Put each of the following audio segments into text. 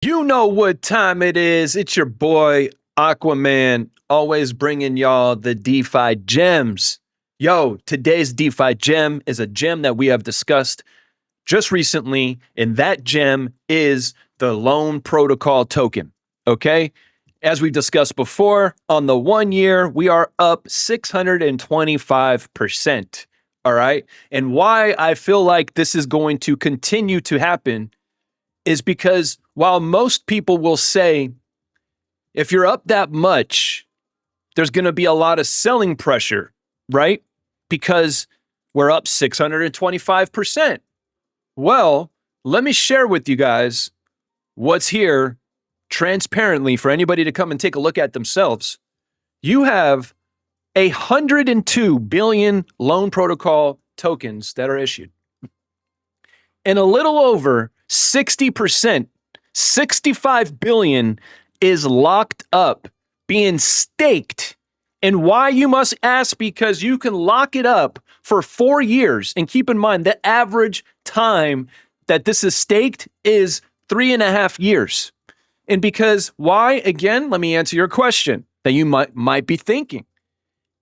You know what time it is. It's your boy, Aquaman, always bringing y'all the DeFi gems. Yo, today's DeFi gem is a gem that we have discussed just recently, and that gem is the Loan Protocol token. Okay? As we discussed before, on the 1 year, we are up 625%. All right? And why I feel like this is going to continue to happen is because while most people will say, if you're up that much, there's going to be a lot of selling pressure, right? Because we're up 625%. Well, let me share with you guys what's here transparently for anybody to come and take a look at themselves. You have 102 billion loan protocol tokens that are issued. And a little over 60%, 65 billion is locked up, being staked. And why, you must ask? Because you can lock it up for 4 years. And keep in mind, the average time that this is staked is 3.5 years. And because why? Again, let me answer your question that you might be thinking.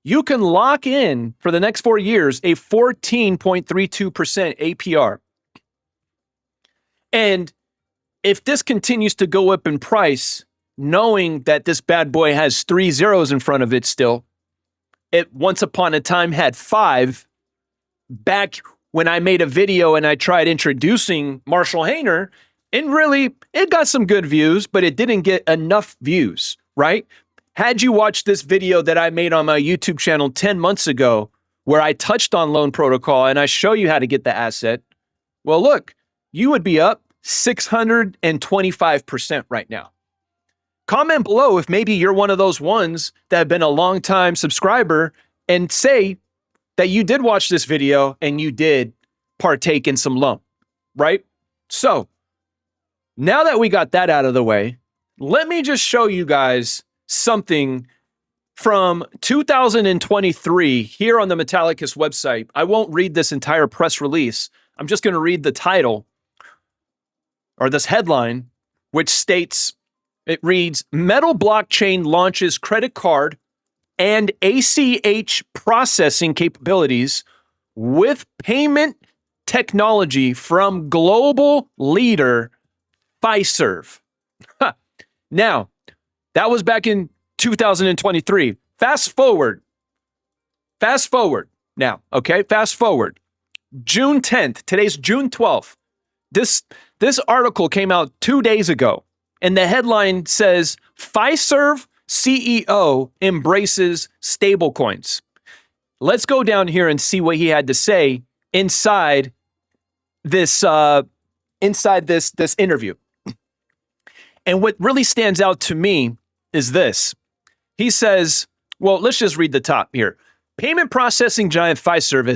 You can lock in for the next 4 years a 14.32% APR. And if this continues to go up in price, knowing that this bad boy has 3 zeros in front of it still, it once upon a time had 5. Back when I made a video and I tried introducing Marshall Hayner, and really, it got some good views, but it didn't get enough views, right? Had you watched this video that I made on my YouTube channel 10 months ago, where I touched on Loan Protocol and I show you how to get the asset, well, look, you would be up 625% right now. Comment below if maybe you're one of those ones that have been a long time subscriber and say that you did watch this video and you did partake in some loan, right? So now that we got that out of the way, let me just show you guys something from 2023 here on the Metallicus website. I won't read this entire press release. I'm just going to read the title, or this headline, which states, it reads, Metal blockchain launches credit card and ACH processing capabilities with payment technology from global leader Fiserv. Now, that was back in 2023. Fast forward now, okay? Fast forward. June 10th, today's June 12th. This article came out 2 days ago, and the headline says, Fiserv CEO embraces stablecoins. Let's go down here and see what he had to say inside this interview. And what really stands out to me is this. He says, well, let's just read the top here. Payment processing giant Fiserv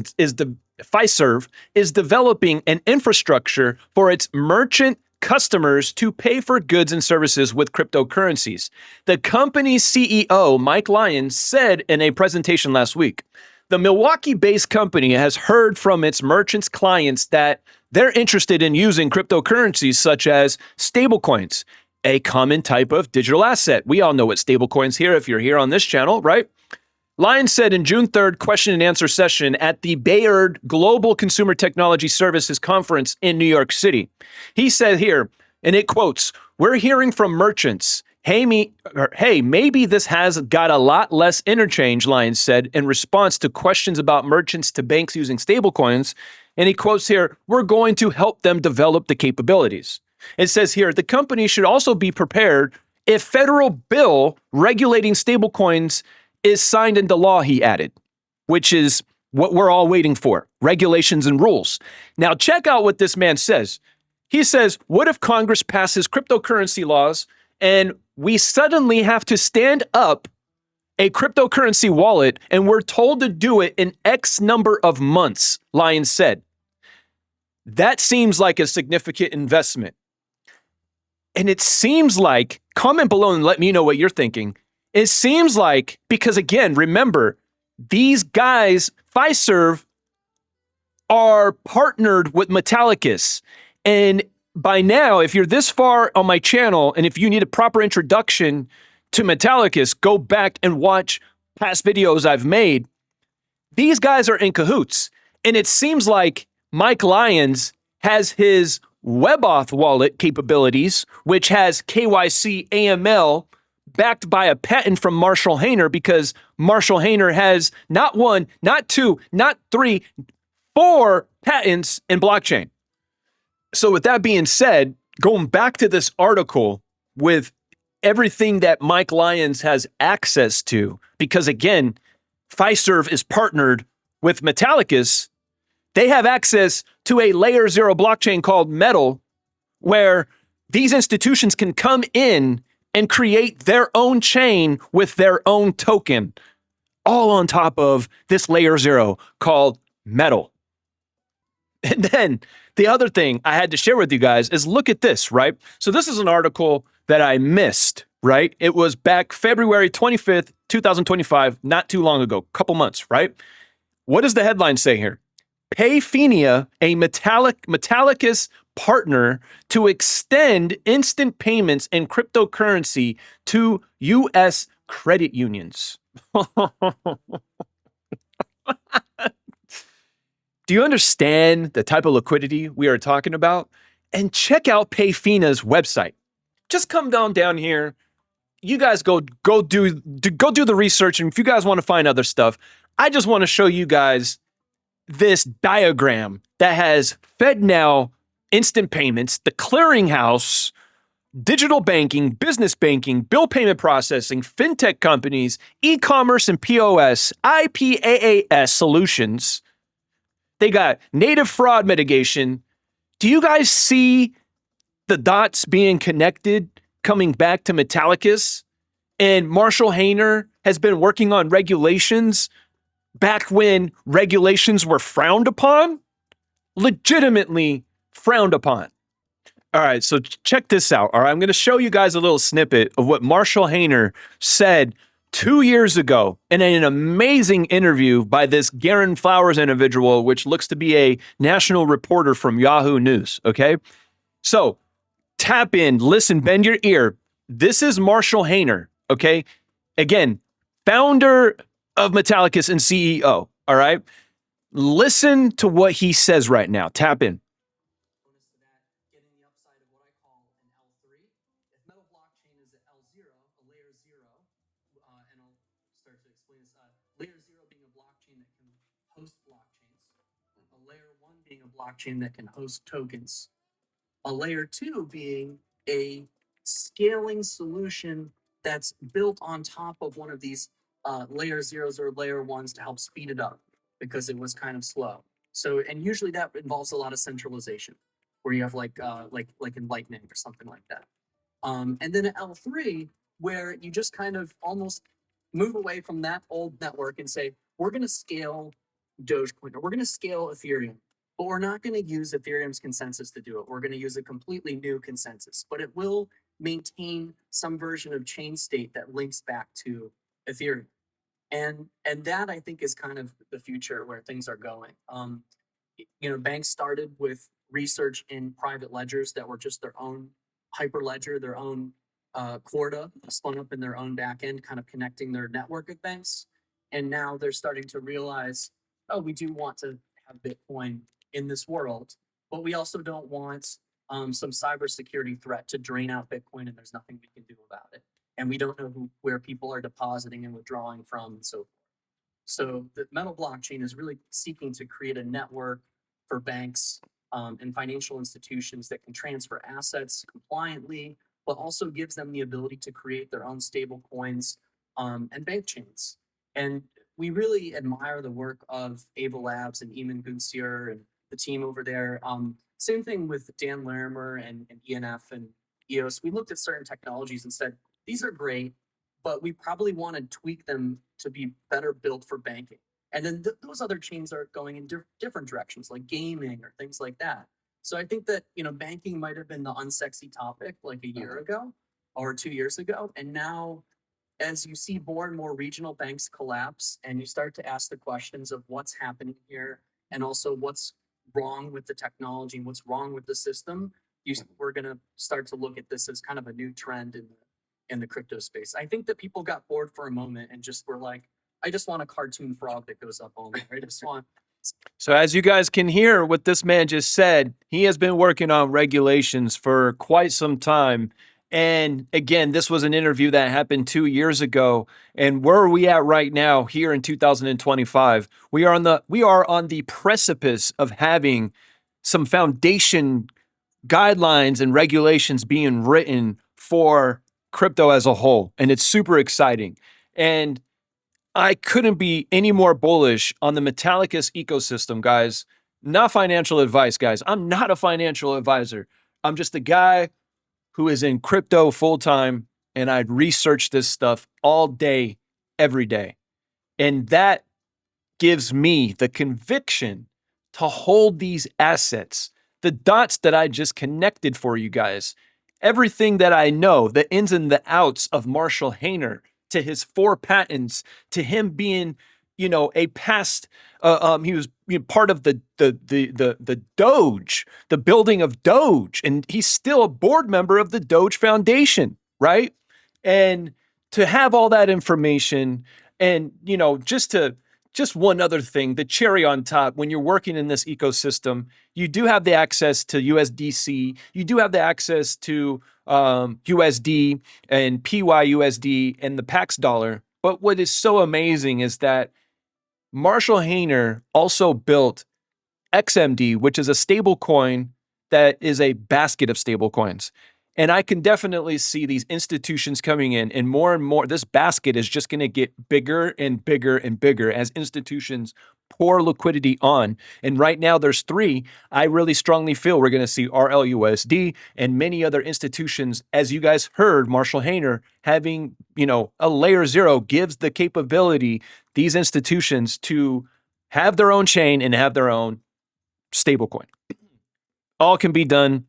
is developing an infrastructure for its merchant customers to pay for goods and services with cryptocurrencies. The company's CEO, Mike Lyons, said in a presentation last week, the Milwaukee-based company has heard from its merchants clients that they're interested in using cryptocurrencies such as stablecoins, a common type of digital asset. We all know what stablecoins here if you're here on this channel, right? Lyons said in June 3rd question and answer session at the Bayard Global Consumer Technology Services Conference in New York City. He said here, and it quotes, we're hearing from merchants, hey, maybe this has got a lot less interchange, Lyons said in response to questions about merchants to banks using stablecoins. And he quotes here, we're going to help them develop the capabilities. It says here, the company should also be prepared if federal bill regulating stablecoins is signed into law, he added, which is what we're all waiting for, regulations and rules. Now, check out what this man says. He says, what if Congress passes cryptocurrency laws and we suddenly have to stand up a cryptocurrency wallet and we're told to do it in X number of months, Lyons said. That seems like a significant investment. And it seems like, comment below and let me know what you're thinking. It seems like, because again, remember, these guys, Fiserv, are partnered with Metallicus. And by now, if you're this far on my channel and if you need a proper introduction to Metallicus, go back and watch past videos I've made. These guys are in cahoots. And it seems like Mike Lyons has his WebAuth wallet capabilities, which has KYC AML backed by a patent from Marshall Hayner, because Marshall Hayner has not one, not two, not three, 4 patents in blockchain. So with that being said, going back to this article with everything that Mike Lyons has access to, because again, Fiserv is partnered with Metallicus, they have access to a layer 0 blockchain called Metal, where these institutions can come in and create their own chain with their own token, all on top of this layer 0 called Metal. And then the other thing I had to share with you guys is look at this, right? So this is an article that I missed, right? It was back February 25th, 2025, not too long ago, couple months, right? What does the headline say here? Payfinia, a Metallicus partner to extend instant payments and cryptocurrency to U.S. credit unions. Do you understand the type of liquidity we are talking about? And check out Payfina's website. Just come down here. You guys go do the research, and if you guys want to find other stuff, I just want to show you guys this diagram that has FedNow instant payments, the clearinghouse, digital banking, business banking, bill payment processing, fintech companies, e-commerce and POS, IPAAS solutions. They got native fraud mitigation. Do you guys see the dots being connected coming back to Metallicus? And Marshall Hayner has been working on regulations back when regulations were frowned upon, legitimately frowned upon. All right, so check this out. All right, I'm going to show you guys a little snippet of what Marshall Hayner said 2 years ago in an amazing interview by this Garen Flowers individual, which looks to be a national reporter from Yahoo News. Okay, so tap in, listen, bend your ear. This is Marshall Hayner. Okay, again, founder of Metallicus and CEO. All right, listen to what he says right now. Tap in. Blockchain that can host tokens. A layer 2 being a scaling solution that's built on top of one of these layer 0s or layer 1s to help speed it up because it was kind of slow. So, and usually that involves a lot of centralization, where you have like in Lightning or something like that. And then an L3, where you just kind of almost move away from that old network and say, we're going to scale Dogecoin, or we're going to scale Ethereum. But we're not going to use Ethereum's consensus to do it. We're going to use a completely new consensus, but it will maintain some version of chain state that links back to Ethereum. And that, I think, is kind of the future where things are going. Banks started with research in private ledgers that were just their own hyperledger, their own Corda, spun up in their own backend, kind of connecting their network of banks. And now they're starting to realize, oh, we do want to have Bitcoin in this world, but we also don't want some cybersecurity threat to drain out Bitcoin, and there's nothing we can do about it. And we don't know where people are depositing and withdrawing from and so forth. So the Metal blockchain is really seeking to create a network for banks and financial institutions that can transfer assets compliantly, but also gives them the ability to create their own stable coins and bank chains. And we really admire the work of Ava Labs and Eamon Gunsier and the team over there. Same thing with Dan Larimer and ENF and EOS. We looked at certain technologies and said, these are great, but we probably want to tweak them to be better built for banking. And then those other chains are going in different directions, like gaming or things like that. So I think that, banking might have been the unsexy topic like a year ago or 2 years ago. And now, as you see more and more regional banks collapse, and you start to ask the questions of what's happening here, and also what's wrong with the technology and what's wrong with the system, we're going to start to look at this as kind of a new trend in the crypto space. I think that people got bored for a moment and just were like, I just want a cartoon frog that goes up on there. I just want. So as you guys can hear what this man just said, he has been working on regulations for quite some time. And again, this was an interview that happened 2 years ago. And where are we at right now here in 2025? We are on the precipice of having some foundation guidelines and regulations being written for crypto as a whole. And it's super exciting. And I couldn't be any more bullish on the Metallicus ecosystem, guys. Not financial advice, guys. I'm not a financial advisor. I'm just a guy who is in crypto full time, and I'd research this stuff all day, every day. And that gives me the conviction to hold these assets, the dots that I just connected for you guys, everything that I know, the ins and the outs of Marshall Hayner, to his 4 patents, to him being, a past, he was part of the Doge, the building of Doge, and he's still a board member of the Doge Foundation, right? And to have all that information, and just one other thing, the cherry on top, when you're working in this ecosystem, you do have the access to USDC, you do have the access to USD and PYUSD and the Pax dollar. But what is so amazing is that Marshall Hayner also built XMD, which is a stable coin that is a basket of stable coins. And I can definitely see these institutions coming in, and more. This basket is just going to get bigger and bigger and bigger as institutions pour liquidity on. And right now there's 3. I really strongly feel we're going to see RLUSD and many other institutions. As you guys heard, Marshall Hayner having, a layer 0 gives the capability, these institutions, to have their own chain and have their own stablecoin. All can be done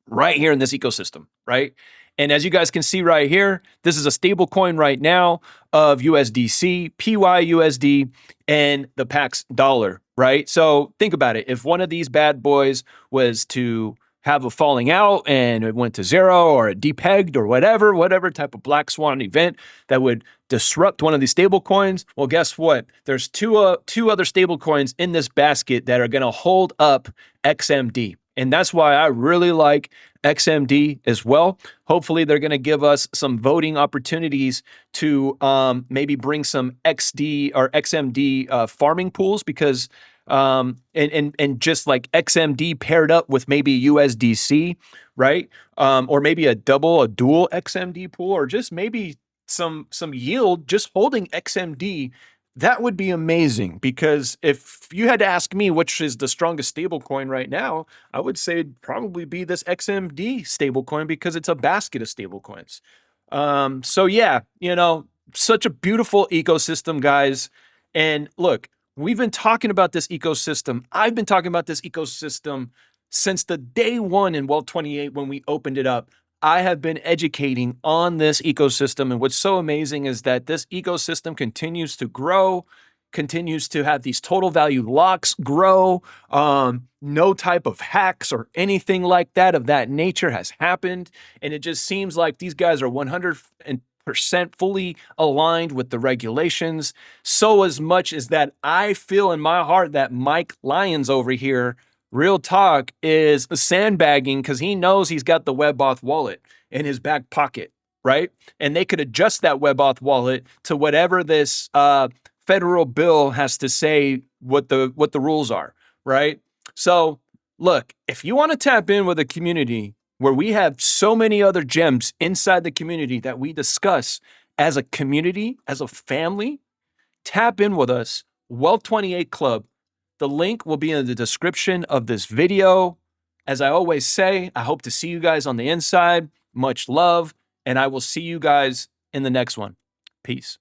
right here in this ecosystem, right? And as you guys can see right here, this is a stable coin right now of USDC, PYUSD, and the Pax dollar, right? So think about it. If one of these bad boys was to have a falling out and it went to 0 or it depegged or whatever type of black swan event that would disrupt one of these stable coins, well, guess what? There's two other stable coins in this basket that are going to hold up XMD. And that's why I really like XMD as well. Hopefully, they're going to give us some voting opportunities to maybe bring some XD or XMD farming pools, because and just like XMD paired up with maybe USDC, right? Or maybe a dual XMD pool, or just maybe some yield just holding XMD. That would be amazing, because if you had to ask me which is the strongest stablecoin right now, I would say it'd probably be this XMD stablecoin, because it's a basket of stablecoins. So yeah, such a beautiful ecosystem, guys. And look, we've been talking about this ecosystem. I've been talking about this ecosystem since the day 1 in Wealth 28 when we opened it up. I have been educating on this ecosystem, and what's so amazing is that this ecosystem continues to grow, continues to have these total value locks grow. No type of hacks or anything like that of that nature has happened, and it just seems like these guys are 100% fully aligned with the regulations. So as much as that, I feel in my heart that Mike Lyons over here, real talk, is sandbagging, because he knows he's got the WebAuth wallet in his back pocket, right? And they could adjust that WebAuth wallet to whatever this federal bill has to say what the rules are, right? So look, if you want to tap in with a community where we have so many other gems inside the community that we discuss as a community, as a family, tap in with us, Wealth 28 Club. The link will be in the description of this video. As I always say, I hope to see you guys on the inside. Much love, and I will see you guys in the next one. Peace.